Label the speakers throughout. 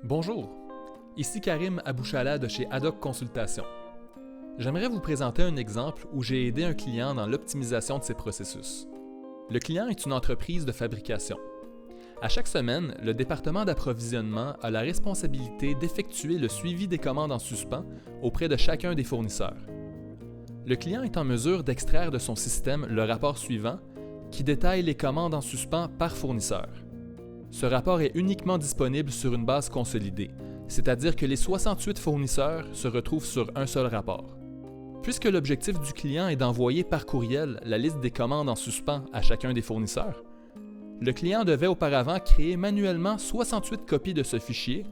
Speaker 1: Bonjour, ici Karim Abouchala de chez Haddock Consultation. J'aimerais vous présenter un exemple où j'ai aidé un client dans l'optimisation de ses processus. Le client est une entreprise de fabrication. À chaque semaine, le département d'approvisionnement a la responsabilité d'effectuer le suivi des commandes en suspens auprès de chacun des fournisseurs. Le client est en mesure d'extraire de son système le rapport suivant qui détaille les commandes en suspens par fournisseur. Ce rapport est uniquement disponible sur une base consolidée, c'est-à-dire que les 68 fournisseurs se retrouvent sur un seul rapport. Puisque l'objectif du client est d'envoyer par courriel la liste des commandes en suspens à chacun des fournisseurs, le client devait auparavant créer manuellement 68 copies de ce fichier,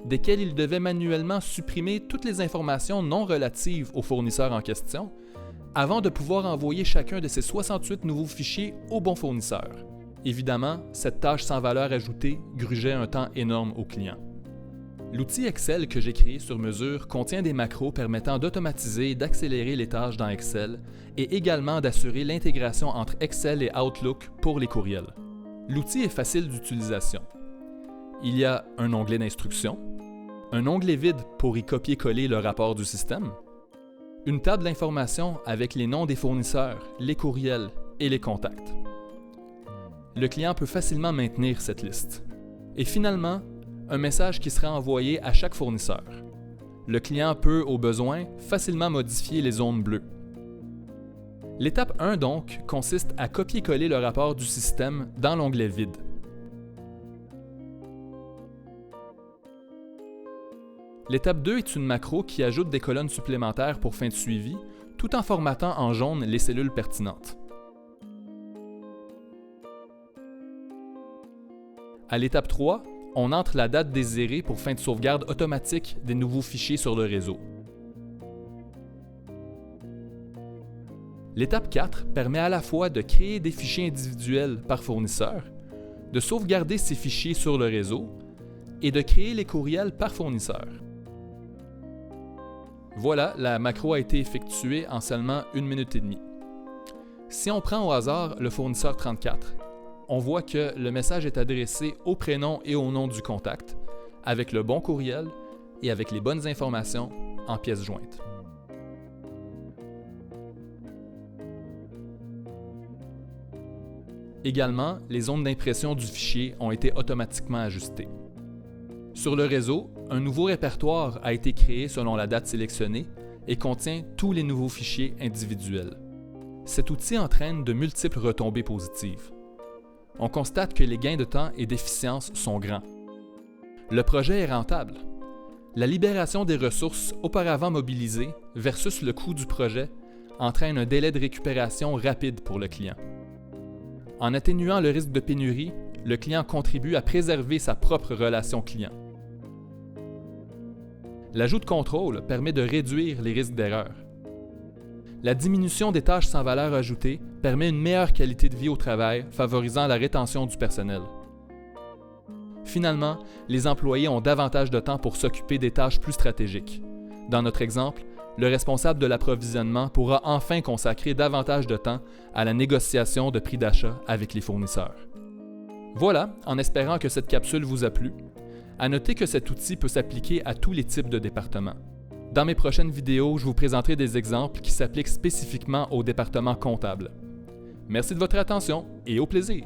Speaker 1: desquelles il devait manuellement supprimer toutes les informations non relatives au fournisseur en question, avant de pouvoir envoyer chacun de ces 68 nouveaux fichiers au bon fournisseur. Évidemment, cette tâche sans valeur ajoutée grugeait un temps énorme au client. L'outil Excel que j'ai créé sur mesure contient des macros permettant d'automatiser et d'accélérer les tâches dans Excel et également d'assurer l'intégration entre Excel et Outlook pour les courriels. L'outil est facile d'utilisation. Il y a un onglet d'instructions, un onglet vide pour y copier-coller le rapport du système, une table d'informations avec les noms des fournisseurs, les courriels et les contacts. Le client peut facilement maintenir cette liste. Et finalement, un message qui sera envoyé à chaque fournisseur. Le client peut, au besoin, facilement modifier les zones bleues. L'étape 1, donc, consiste à copier-coller le rapport du système dans l'onglet vide. L'étape 2 est une macro qui ajoute des colonnes supplémentaires pour fin de suivi, tout en formatant en jaune les cellules pertinentes. À l'étape 3, on entre la date désirée pour fin de sauvegarde automatique des nouveaux fichiers sur le réseau. L'étape 4 permet à la fois de créer des fichiers individuels par fournisseur, de sauvegarder ces fichiers sur le réseau et de créer les courriels par fournisseur. Voilà, la macro a été effectuée en seulement 1 minute et demie. Si on prend au hasard le fournisseur 34, on voit que le message est adressé au prénom et au nom du contact, avec le bon courriel et avec les bonnes informations en pièce jointe. Également, les zones d'impression du fichier ont été automatiquement ajustées. Sur le réseau, un nouveau répertoire a été créé selon la date sélectionnée et contient tous les nouveaux fichiers individuels. Cet outil entraîne de multiples retombées positives. On constate que les gains de temps et d'efficience sont grands. Le projet est rentable. La libération des ressources auparavant mobilisées versus le coût du projet entraîne un délai de récupération rapide pour le client. En atténuant le risque de pénurie, le client contribue à préserver sa propre relation client. L'ajout de contrôle permet de réduire les risques d'erreur. La diminution des tâches sans valeur ajoutée permet une meilleure qualité de vie au travail, favorisant la rétention du personnel. Finalement, les employés ont davantage de temps pour s'occuper des tâches plus stratégiques. Dans notre exemple, le responsable de l'approvisionnement pourra enfin consacrer davantage de temps à la négociation de prix d'achat avec les fournisseurs. Voilà, en espérant que cette capsule vous a plu. À noter que cet outil peut s'appliquer à tous les types de départements. Dans mes prochaines vidéos, je vous présenterai des exemples qui s'appliquent spécifiquement au département comptable. Merci de votre attention et au plaisir!